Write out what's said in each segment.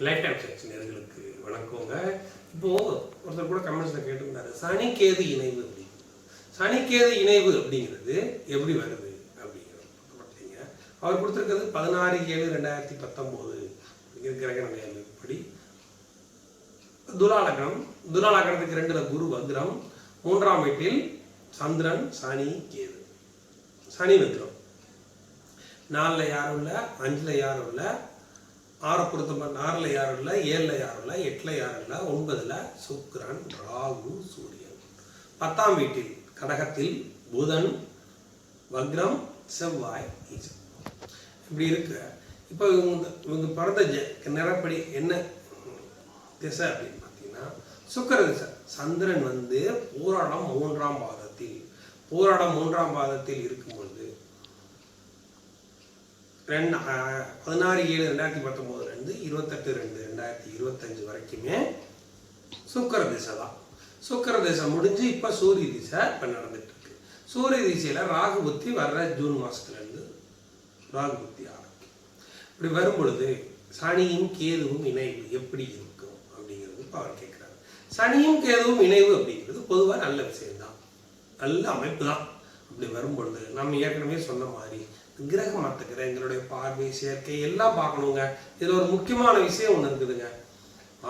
Life time search நேயர்களுக்கு வணக்கங்க. இப்போது ஒருத்தர் கூட கமெண்ட்ஸில் கேட்டிருந்தாரு, சனிக்கேது இணைவு அப்படின்னு. சனிக்கேது இணைவு அப்படிங்கிறது எப்படி வருது அப்படிங்கிறது பார்த்தீங்க. அவர் கொடுத்துருக்கிறது 16/7/2019 அப்படிங்கிற கிரக நிலையப்படி துலாலக்னம். துலாலக்னத்துக்கு 2ல் குரு வக்ரம், 3ஆம் வீட்டில் சந்திரன், சனி, கேது. சனி வக்ரம் 4ல் யாரும் இல்லை, 5ல் யாரும் இல்லை, 6 பொறுத்த 6ல் யாரும் இல்லை, 7ல் யாரும் இல்லை, 8ல் யாரும் இல்லை, 9ல் சுக்கிரன், ராகு, சூரியன். 10ஆம் வீட்டில் கடகத்தில் புதன், வக்ரம், செவ்வாய், ஈசன். இப்படி இருக்கு. இப்போ இவங்க பிறந்த நிறப்படி என்ன திசை அப்படின்னு பார்த்தீங்கன்னா சுக்கிர திசை. சந்திரன் பூராடம் 3ஆம் பாதத்தில், பூராடம் 3ஆம் பாதத்தில் இருக்கும்பொழுது 16/7/2019 28/2/2025 வரைக்குமே சுக்கிர திசை தான். சுக்கிர திசை முடிஞ்சு இப்போ சூரிய திசை இப்போ நடந்துட்டு இருக்கு. சூரிய திசையில் ராகு புத்தி வர்ற ஜூன் மாதத்துலேருந்து ராகு புத்தி ஆரம்பிக்கும். இப்படி வரும்பொழுது சனியும் கேதுவும் இணைவு எப்படி இருக்கும் அப்படிங்கிறது இப்போ அவர் கேட்குறாரு. சனியும் கேதுவும் இணைவு அப்படிங்கிறது பொதுவாக நல்ல விஷயம்தான், நல்ல அமைப்பு தான். அப்படி வரும்பொழுது நம்ம ஏற்கனவே சொன்ன மாதிரி கிரகம் மற்ற கிரகங்களுடைய பார்வை, சேர்க்கை எல்லாம் பார்க்கணுங்க. இதில் ஒரு முக்கியமான விஷயம் ஒன்று இருக்குதுங்க.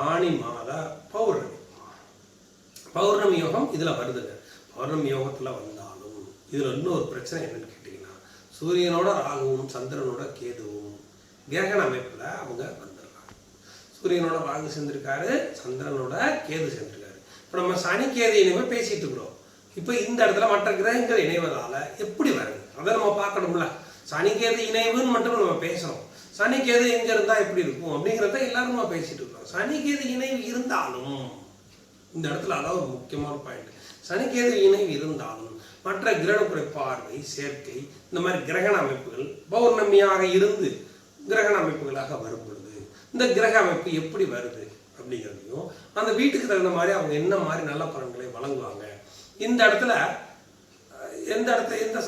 ஆனி மாத பௌர்ணமி, பௌர்ணமி யோகம் இதில் வருதுங்க. பௌர்ணமி யோகத்தில் வந்தாலும் இதில் இன்னொரு பிரச்சனை என்னன்னு கேட்டிங்கன்னா, சூரியனோட ராகுவும் சந்திரனோட கேதுவும் கிரகண அமைப்பில் அவங்க வந்துடுறாங்க. சூரியனோட ராகு சேர்ந்திருக்காரு, சந்திரனோட கேது சேர்ந்திருக்காரு. இப்போ நம்ம சனி கேது இணைவை பேசிட்டு இருக்கிறோம். இப்போ இந்த இடத்துல மற்ற கிரகங்கள் இணைவதால் எப்படி வருது அதை நம்ம பார்க்கணும்ல. சனிக்கேது இணைவுன்னு மட்டும் நம்ம பேசுகிறோம். சனிக்கேது எங்கே இருந்தால் எப்படி இருக்கும் அப்படிங்கிறத எல்லாரும் நம்ம பேசிட்டு இருக்கோம். சனிக்கேது இணைவு இருந்தாலும் இந்த இடத்துல அதாவது ஒரு முக்கியமான பாயிண்ட், சனிக்கேது இணைவு இருந்தாலும் மற்ற கிரகணக்குறை பார்வை, சேர்க்கை, இந்த மாதிரி கிரகண அமைப்புகள் பௌர்ணமியாக இருந்து கிரகண அமைப்புகளாக வரும் பொழுது இந்த கிரக அமைப்பு எப்படி வருது அப்படிங்கிறதையும் அந்த வீட்டுக்கு தகுந்த மாதிரி அவங்க என்ன மாதிரி நல்ல பலன்களை வழங்குவாங்க, இந்த இடத்துல எந்த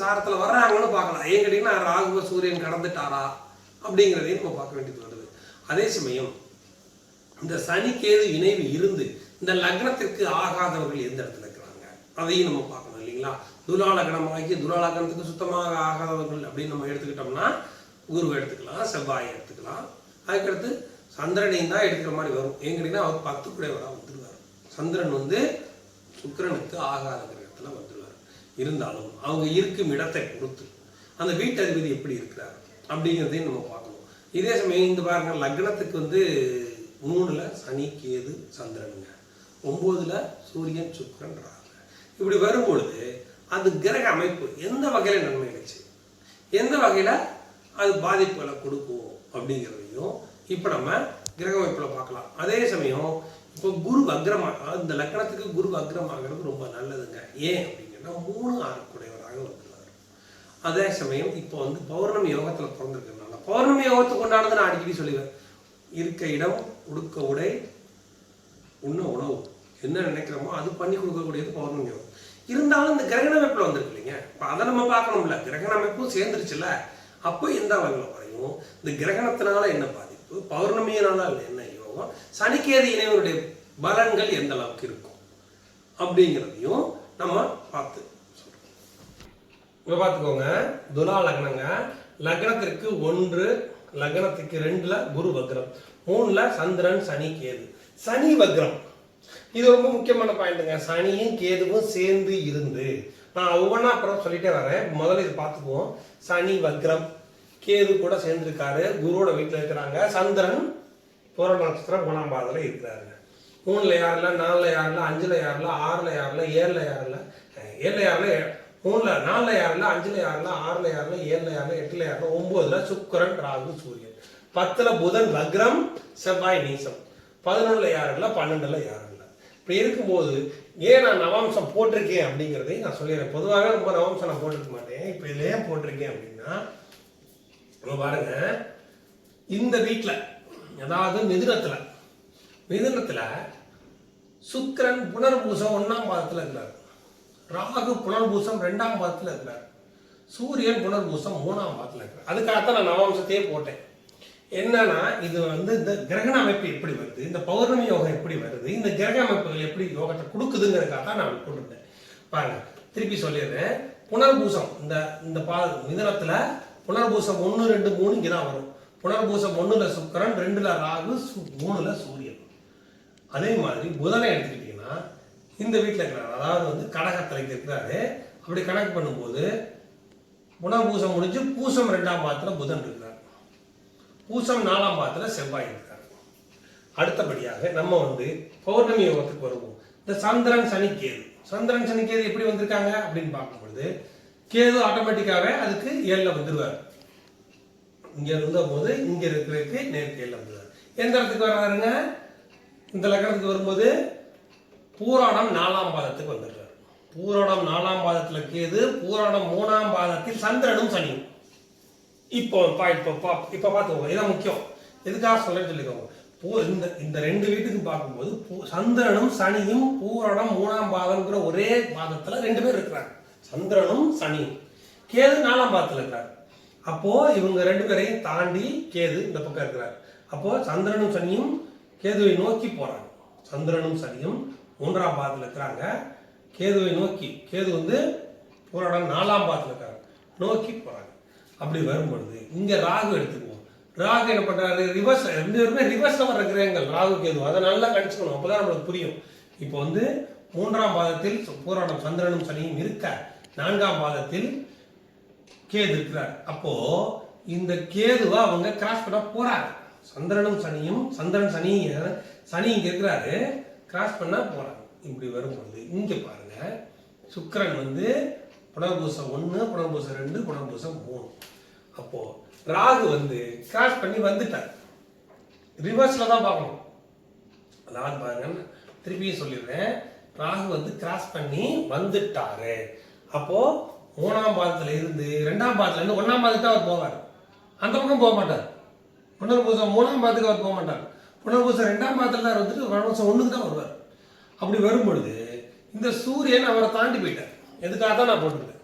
சாரத்தில் வர்றாங்கன்னு பார்க்கலாம். ஏன் கேட்டிங்கன்னா ராகுவ சூரியன் கடந்துட்டாரா அப்படிங்கிறதையும் நம்ம பார்க்க வேண்டியது வருது. அதே சமயம் இந்த சனிக்கேது இணைவு இருந்து இந்த லக்னத்திற்கு ஆகாதவர்கள் எந்த இடத்துல இருக்கிறாங்க அதையும் நம்ம பார்க்கணும் இல்லைங்களா. துலாலக்னம் ஆகி துலாலக்னத்துக்கு சுத்தமாக ஆகாதவர்கள் அப்படின்னு நம்ம எடுத்துக்கிட்டோம்னா குருவை எடுத்துக்கலாம், செவ்வாயை எடுத்துக்கலாம். அதுக்கடுத்து சந்திரனையும் தான் எடுக்கிற மாதிரி வரும். ஏன் கேட்டிங்கன்னா அவர் 10 கூடையவராக வந்துடுவார். சந்திரன் சுக்கிரனுக்கு ஆகாத கிரகத்தில் வந்துடுவார். இருந்தாலும் அவங்க இருக்கும் இடத்தை பொறுத்து அந்த வீட்டதிபதி எப்படி இருக்கிறார் அப்படிங்கிறதையும் நம்ம பார்க்கணும். இதே சமயம் இந்த பாருங்க, லக்னத்துக்கு 3ல் சனி கேது சந்திரனுங்க, 9ல் சூரியன் சுக்கிரன் ராகு. இப்படி வரும்பொழுது அந்த கிரக அமைப்பு எந்த வகையில் நன்மை அளிச்சு எந்த வகையில் அது பாதிப்புகளை கொடுக்கும் அப்படிங்கிறதையும் இப்போ நம்ம கிரக அமைப்பில் பார்க்கலாம். அதே சமயம் இப்போ குரு வக்ரமாக, இந்த லக்னத்துக்கு குரு வக்ரமாகிறது ரொம்ப நல்லதுங்க. ஏன் அப்படின்னா 3/6 கூடையவராக வந்துள்ளார். அதே சமயம் இப்போ பௌர்ணமி யோகத்தில் பிறந்திருக்கிறதுனால, பௌர்ணமி யோகத்துக்கு கொண்டாடுறது நான் அடிக்கடி சொல்லுவேன், இருக்க இடம், உடுக்க உடை, உண்ண உணவு, என்ன நினைக்கிறோமோ அது பண்ணி கொடுக்கக்கூடியது பௌர்ணமி யோகம். இருந்தாலும் இந்த கிரகண அமைப்பில் வந்திருக்கு இல்லைங்க, இப்போ அதை நம்ம பார்க்கணும்ல. கிரகண அமைப்பும் சேர்ந்துருச்சுல்ல, அப்போ எந்த வகையில் வரையும் இந்த கிரகணத்தினால என்ன பாதிப்பு, பௌர்ணமியினால என்ன யோகம், சனிக்கேது இணைவனுடைய பலன்கள் எந்த அளவுக்கு இருக்கும் அப்படிங்கிறதையும் நம்ம பார்த்து சொல்றோம். இப்போ பார்த்துக்கோங்க, துலா லக்னங்க. லக்னத்திற்கு 1, லக்னத்துக்கு 2ல் குரு வக்ரம், 3ல் சந்திரன் சனி கேது. சனி வக்ரம் இது ரொம்ப முக்கியமான பாயிண்ட்டுங்க. சனியும் கேதுவும் சேர்ந்து இருந்து, நான் ஒவ்வொன்றா அப்புறம் சொல்லிட்டே வரேன். முதல்ல இது பார்த்துக்குவோம். சனி வக்ரம், கேது கூட சேர்ந்துருக்காரு, குருவோட வீட்டில் இருக்கிறாங்க. சந்திரன் பூரண நட்சத்திரம் 3ஆம் பாதத்தில் இருக்கிறாருங்க. 3ல் யாரில், 4ல் யாரில், 5ல் யாரில், 6ல் யாரில், 7ல் யாரில், 3ல் 4ல் யாரில், 5ல் யாரில், 6ல் யாரில், 7ல் யாரில், 8ல் யாரில், 9ல் சுக்கிரன் ராகு சூரியன், 10ல் புதன் வக்ரம் செவ்வாய் நீசம், 11ல் யாரில், 12ல் யாரில். இப்படி இருக்கும்போது ஏன் நான் நவாம்சம் போட்டிருக்கேன் அப்படிங்கிறதையும் நான் சொல்லிடுறேன். பொதுவாக ரொம்ப நவாம்சம் நான் போட்டிருக்க மாட்டேன். இப்போ இதில் ஏன் போட்டிருக்கேன் அப்படின்னா, பாருங்க, இந்த வீட்டில் அதாவது மிதுனத்தில் சுக்கிரன் புனர்பூசம் 1ஆம் பாதத்தில் இருக்கிறார், ராகு புனர்பூசம் 2ஆம் பாதத்தில் இருக்கிறார், சூரியன் புனர்பூசம் 3ஆம் பாதத்தில் இருக்கிறார். அதுக்காகத்தான் நான் நவாம்சத்தையே போட்டேன். என்னன்னா இது வந்து இந்த கிரகண அமைப்பு எப்படி வருது, இந்த பௌர்ணமி யோகம் எப்படி வருது, இந்த கிரக அமைப்புகள் எப்படி யோகத்தை கொடுக்குதுங்கிறதுக்காக தான் நான் கொண்டு வந்தேன். பாருங்க, திருப்பி சொல்லிடுறேன். புனர்பூசம் இந்த இந்த மிதனத்துல புனர்பூசம் 1, 2, 3 இங்கதான் வரும். புனர்பூசம் 1ல சுக்கிரன், 2ல ராகு, 3ல சூரியன். அதே மாதிரி புதனை எடுத்துக்கிட்டீங்கன்னா இந்த வீட்டில் இருக்கிறாரு, அதாவது வந்து கடகத்துல இருக்கிறாரு. அப்படி கணக்கு பண்ணும்போது புனர்பூசம் முடிஞ்சு பூசம் 2ஆம் பாதத்துல புதன் இருக்கிறார், பூசம் 4ஆம் பாதத்துல செவ்வாய் இருக்கிறார். அடுத்தபடியாக நம்ம வந்து பௌர்ணமி யோகத்துக்கு வருவோம். இந்த சந்திரன் சனி கேது, சந்திரன் சனி கேது எப்படி வந்திருக்காங்க அப்படின்னு பார்க்கும்பொழுது கேது ஆட்டோமேட்டிக்காவே அதுக்கு 7ல வந்துருவார். இங்க இருந்த போது இங்க இருக்கிறதுக்கு நேருக்கு 7ல வந்துருவார். எந்த இடத்துக்கு வர்றாருங்க, இந்த லக்னத்துக்கு வரும்போது பூராடம் 4ஆம் பாதத்துக்கு வந்துடுறாரு. பூராடம் 4ஆம் பாதத்துல கேது, பூராடம் 3ஆம் பாதத்தில் சந்திரனும் சனியும். இப்போ பார்த்துக்கோங்க, இதான் முக்கியம். எதுக்காக சொல்றேன்னு சொல்லிக்கோங்க. இந்த 2 வீட்டுக்கு பார்க்கும்போது சந்திரனும் சனியும் பூராடம் 3ஆம் பாதம்ங்கிற ஒரே பாதத்துல 2 பேர் இருக்கிறாங்க. சந்திரனும் சனியும். கேது 4ஆம் பாதத்துல இருக்கிறார். அப்போ இவங்க 2 பேரையும் தாண்டி கேது இந்த பக்கம் இருக்கிறார். அப்போ சந்திரனும் சனியும் கேதுவை நோக்கி போறாங்க. சந்திரனும் சனியும் 3ஆம் பாதத்துல இருக்கிறாங்க, கேதுவை நோக்கி. கேது வந்து பூராடம் 4ஆம் பாதத்துல இருக்காங்க, நோக்கி போறாங்க. அப்படி வரும்பொழுது இங்க ராகு எடுத்துக்குவோம். ராகு என்ன பண்றாரு, ரிவர்ஸ். 2 பேருமே ரிவர்ஸ்ல வர கிரகங்கள் ராகு கேது. அதை நல்லா கணிச்சுக்கணும், அப்பதான் நம்மளுக்கு புரியும். இப்போ வந்து 3ஆம் பாதத்தில் பூராடம் சந்திரனும் சனியும் இருக்க, 4ஆம் பாதத்தில் கேது இருக்கிறார். அப்போ இந்த கேதுவை அவங்க கிராஸ் பண்ண போறாங்க. சந்திரனும் சனியும், சந்திரன் சனி இங்க இருக்கிறாரு, கிராஸ் பண்ண போறாங்க. இப்படி வரும்பொழுது இங்க பாருங்க, சுக்கிரன் வந்து புனர்பூசம் 1, புனர்பூசம் 2, புனர்பூசம் 3. அப்போ ராகு வந்து கிராஸ் பண்ணி வந்துட்டார். ரிவர்ஸ்ல தான் பார்க்கணும். அதாவது பாருங்க, திருப்பியும் சொல்லிடுறேன், ராகு வந்து கிராஸ் பண்ணி வந்துட்டாரு. அப்போ 3ஆம் பாதத்துல இருந்து 2ஆம் பாதத்துல இருந்து 1ஆம் பாதத்துக்கு அவர் போவார். அந்த பக்கம் போக மாட்டார். புனர்பூசம் 3ஆம் பாதத்துக்கு அவர் போக மாட்டார். புனர்பூசம் 2ஆம் பாதத்துல தான் வந்துட்டு புனர்பூசம் 1க்கு தான் வருவார். அப்படி வரும்பொழுது இந்த சூரியன் அவரை தாண்டி போயிட்டார். எதுக்காக தான் நான் போட்டிருக்கேன்,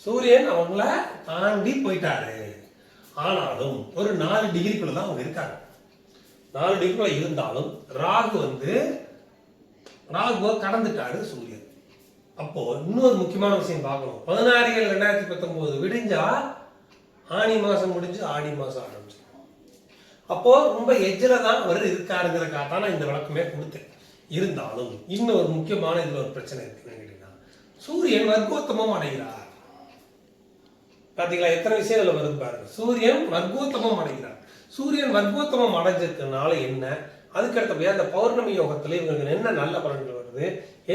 சூரியன் அவங்கள தாண்டி போயிட்டாரு. ஆனாலும் ஒரு 4 டிகிரிக்குள்ள தான் அவங்க இருக்காங்க. 4 டிகிரிக்குள்ள இருந்தாலும் ராகுவை கடந்துட்டாரு சூரியன். அப்போ இன்னொரு முக்கியமான விஷயம் பார்க்கணும். 16/7/2019 விடிஞ்சா ஆனி மாசம் முடிஞ்சு ஆடி மாசம் ஆரம்பிச்சு. அப்போ ரொம்ப எஜ்ஜில தான் அவர் இருக்காருங்கிறக்காக தான் நான் இந்த விளக்கமே கொடுத்தேன். இருந்தாலும் இன்னொரு முக்கியமான இதுல ஒரு பிரச்சனை இருக்குன்னு கேட்டீங்கன்னா, சூரியன் வர்க்கோத்தமம் அடைகிறார். பாத்தீங்களா, எத்தனை விஷயங்கள் வருது பாருங்க. சூரியன் வர்க்கோத்தமம் அடைகிறார். சூரியன் வர்க்கோத்தமம் அடைஞ்சதுனால என்ன, அதுக்கடுத்தபடியா அந்த பௌர்ணமி யோகத்துல இவங்களுக்கு என்ன நல்ல பலன்கள் வருது,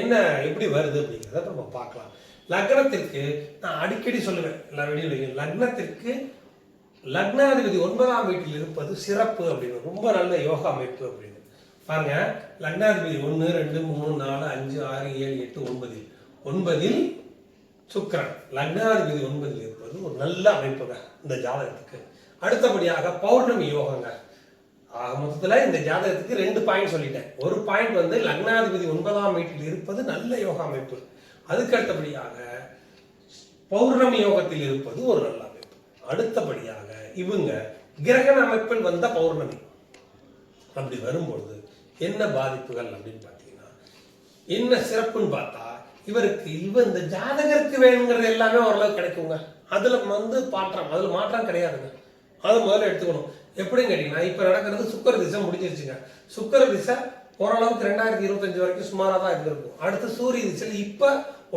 என்ன எப்படி வருது அப்படிங்கிறத நம்ம பார்க்கலாம். லக்னத்திற்கு நான் அடிக்கடி சொல்லுவேன் எல்லா வீடியோலையும், லக்னத்திற்கு லக்னாதிபதி 9ஆம் வீட்டில் இருப்பது சிறப்பு அப்படின்னு, ரொம்ப நல்ல யோகா அமைப்பு அப்படின்னு. பாருங்க, லக்னாதிபதி 1, 2, 3, 4, 5, 6, 7, 8, 9 சுக்கிரன். லக்னாதிபதி 9ல் இருப்பது ஒரு நல்ல அமைப்புங்க இந்த ஜாதகத்துக்கு. அடுத்தபடியாக பௌர்ணமி யோகங்க. ஆக மொத்தத்துல இந்த ஜாதகத்துக்கு 2 பாயிண்ட் சொல்லிட்டேன். ஒரு பாயிண்ட் வந்து லக்னாதிபதி 9ஆம் வீட்டில் இருப்பது நல்ல யோகா அமைப்பு. அதுக்கு அடுத்தபடியாக பௌர்ணமி யோகத்தில் இருப்பது ஒரு நல்ல அமைப்பு. அடுத்தபடியாக இவங்க கிரகண அமைப்பில் வந்த பௌர்ணமி. அப்படி வரும்பொழுது என்ன பாதிப்புகள் அப்படின்னு பார்த்தீங்கன்னா, என்ன சிறப்புன்னு பார்த்தா, இவருக்கு இந்த ஜாதகருக்கு வேணுங்கிறது எல்லாமே ஓரளவு கிடைக்குங்க. அதுல வந்து மாற்றம் கிடையாதுங்க. அதை முதல்ல எடுத்துக்கணும். எப்படின்னு கேட்டீங்கன்னா, இப்ப நடக்கிறது சுக்கிர திசை முடிஞ்சிருச்சுங்க. சுக்கிர திசை ஓரளவுக்கு 2025 வரைக்கும் சுமாரா தான் இருந்திருக்கும். அடுத்து சூரிய திசையில் இப்ப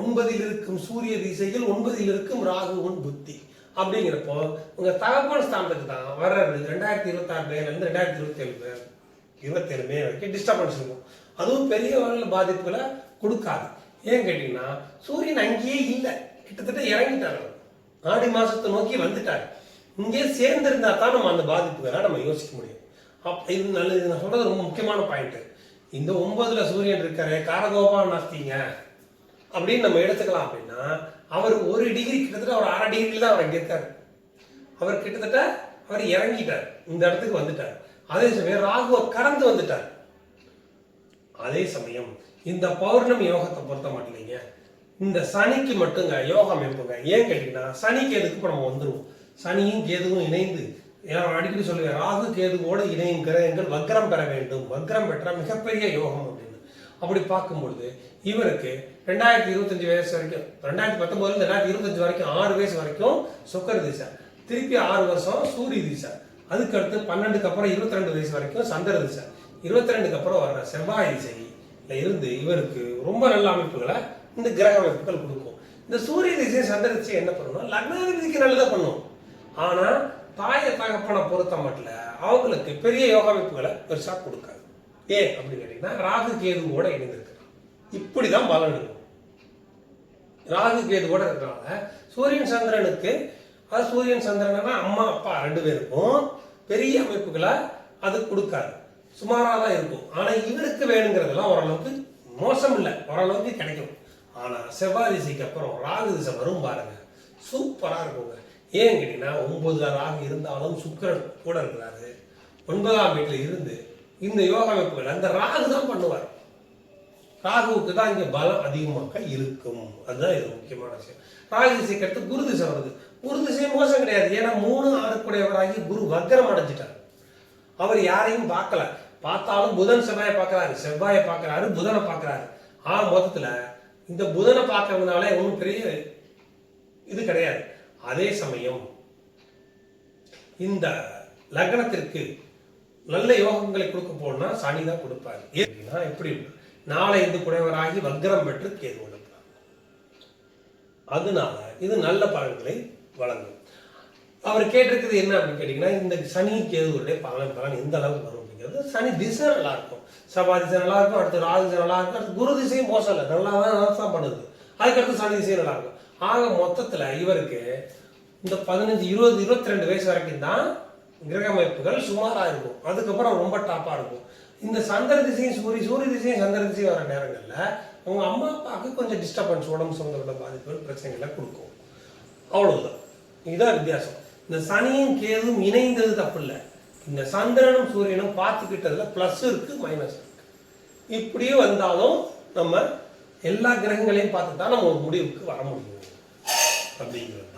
9ல் இருக்கும் சூரிய திசையில் 9ல் இருக்கும் ராகுவின் புத்தி. அப்படிங்கிறப்போ உங்க தகப்பன் ஸ்தானத்துக்கு தான் வர்றது 2026 மேல இருந்து 2027 மே வரைக்கும் டிஸ்டர்பன்ஸ் இருக்கும். அதுவும் பெரிய அளவில் பாதிப்புகளை கொடுக்காது. ஏன் கேட்டீங்கன்னா, சூரியன் அங்கேயே இல்லை, கிட்டத்தட்ட இறங்கிட்டார். ஆடி மாசத்தை நோக்கி வந்துட்டார். இங்கே சேர்ந்திருந்தா தான் நம்ம அந்த பாதிப்புகளை நம்ம யோசிக்க முடியும். இது நல்லது. நான் சொல்றது ரொம்ப முக்கியமான பாயிண்ட். இந்த 9ல சூரியன் இருக்காரு, காரகோபா நாஸ்திங்க அப்படின்னு நம்ம எடுத்துக்கலாம். அப்படின்னா அவர் 1 டிகிரி கிட்டத்தட்ட ஒரு 1/2 டிகிரில தான் அவர் இங்க இருக்காரு. அவர் கிட்டத்தட்ட அவர் இறங்கிட்டார், இந்த இடத்துக்கு வந்துட்டார். அதே சமயம் ராகுவை கடந்து வந்துட்டார். அதே சமயம் இந்த பௌர்ணமி யோகத்தை பொறுத்த மாட்டீங்க, இந்த சனிக்கு மட்டுங்க யோகம் அமைப்புங்க. ஏன் கேட்டீங்கன்னா, சனி கேதுக்கு இப்போ நம்ம வந்துருவோம். சனியும் கேதுவும் இணைந்து நான் அடிக்கடி சொல்லுவேன், ராகு கேதுவோடு இணையும் கிரகங்கள் வக்ரம் பெற வேண்டும், வக்ரம் பெற்ற மிகப்பெரிய யோகம் அப்படின்னு. அப்படி பார்க்கும்பொழுது இவருக்கு 2025 வயசு வரைக்கும், 2019 2025 வரைக்கும் 6 வயசு வரைக்கும் சுக்கிர திசை, திருப்பி 6 வருஷம் சூரிய திசை, அதுக்கு அடுத்து 12க்கு அப்புறம் 22 வயசு வரைக்கும் சந்திர திசை, 22க்கு அப்புறம் வர்ற செவ்வாய் திசையில இருந்து இவருக்கு ரொம்ப நல்ல அமைப்புகளை இந்த கிரக அமைப்புகள் கொடுக்கும். இந்த சூரிய திசை சந்திர திசை என்ன பண்ணணும், லக்னாதிபதிக்கு நல்லதா பண்ணும். ஆனா தாய தகப்பனை பொறுத்த மட்டும் அவங்களுக்கு பெரிய யோக அமைப்புகளை பெருசா கொடுக்காது. ஏன் அப்படின்னு கேட்டீங்கன்னா ராகு கேதுவோட இணைந்திருக்கிறான். இப்படிதான் பலன் இருக்கும். ராகு கேதுவோட இருக்கிறனால சூரியன் சந்திரனுக்கு, அது சூரியன் சந்திரனா அம்மா அப்பா 2 பேருக்கும் பெரிய அமைப்புகளை அது கொடுக்காது, சுமாராக தான் இருக்கும். ஆனா இவருக்கு வேணுங்கிறதெல்லாம் ஓரளவுக்கு மோசம் இல்லை, ஓரளவுக்கு கிடைக்கும். ஆனா செவ்வாய் திசைக்கு அப்புறம் ராகு திசை வரும் பாருங்க, சூப்பரா இருக்குங்க. ஏன் கேட்டீங்கன்னா 9ல் ராகு இருந்தாலும் சுக்கிரன் கூட இருக்கிறாரு, 9ஆம் வீட்டில் இருந்து இந்த யோக அமைப்புகள் அந்த ராகு தான் பண்ணுவார். ராகுவுக்கு தான் இங்க பலம் அதிகமாக இருக்கும். அதுதான் இது முக்கியமான விஷயம். ராகு திசைக்கு அடுத்து குரு திசை வருது. குரு திசை மோசம் கிடையாது, ஏன்னா 3 6 கூடையவராகி குரு வக்ரம் அடைஞ்சிட்டார். அவர் யாரையும் பார்க்கல, பார்த்தாலும் புதன் செவ்வாயை பார்க்கிறாரு, செவ்வாயை பார்க்கிறாரு, புதனை பார்க்கிறாரு. மொத்தத்துல இந்த புதனை பார்க்கறதுனால ஒன்றும் பெரிய இது கிடையாது. அதே சமயம் இந்த லக்னத்திற்கு நல்ல யோகங்களை கொடுக்க போனா சனி தான் கொடுப்பாரு. ஏன்னா எப்படி 4 குடைவராகி வக்ரம் பெற்று கேது கொடுப்பார். அதனால இது நல்ல பலன்களை வழங்கும். அவர் கேட்டிருக்கிறது என்ன அப்படின்னு கேட்டீங்கன்னா, இந்த சனி கேதுவுடைய பலன் எந்த அளவுக்கு வரும் அப்படிங்கிறது. சனி திசை நல்லா இருக்கும், செவ்வாய் திசை நல்லா இருக்கும், அடுத்து ராகு திசை நல்லா இருக்கும், அடுத்து குரு திசையும் மோசம் இல்லை, நல்லா தான் பண்ணுது. அதுக்கடுத்து சனி திசையும் நல்லா இருக்கும். மொத்தத்துல இவருக்கு இந்த 15 20 22 வயசு வரைக்கும் தான் கிரக அமைப்புகள் சுமாரா இருக்கும். அதுக்கப்புறம் ரொம்ப டாப்பா இருக்கும். இந்த சந்திர திசையும் சூரிய திசையும் சந்திர திசையும் வர நேரங்கள்ல அவங்க அம்மா அப்பாவுக்கு கொஞ்சம் டிஸ்டர்பன்ஸ், உடம்பு சம்பந்தப்பட்ட பாதிப்புகள், பிரச்சனைகளை கொடுக்கும். அவ்வளவுதான், இதுதான் வித்தியாசம். இந்த சனியும் கேதும் இணைந்தது தப்பு இல்லை, இந்த சந்திரனும் சூரியனும் பார்த்துக்கிட்டதுல பிளஸ் இருக்கு, மைனஸ் இருக்கு. இப்படியே வந்தாலும் நம்ம எல்லா கிரகங்களையும் பார்த்து தான் நம்ம ஒரு முடிவுக்கு வர முடியும் அப்படிங்கிறது.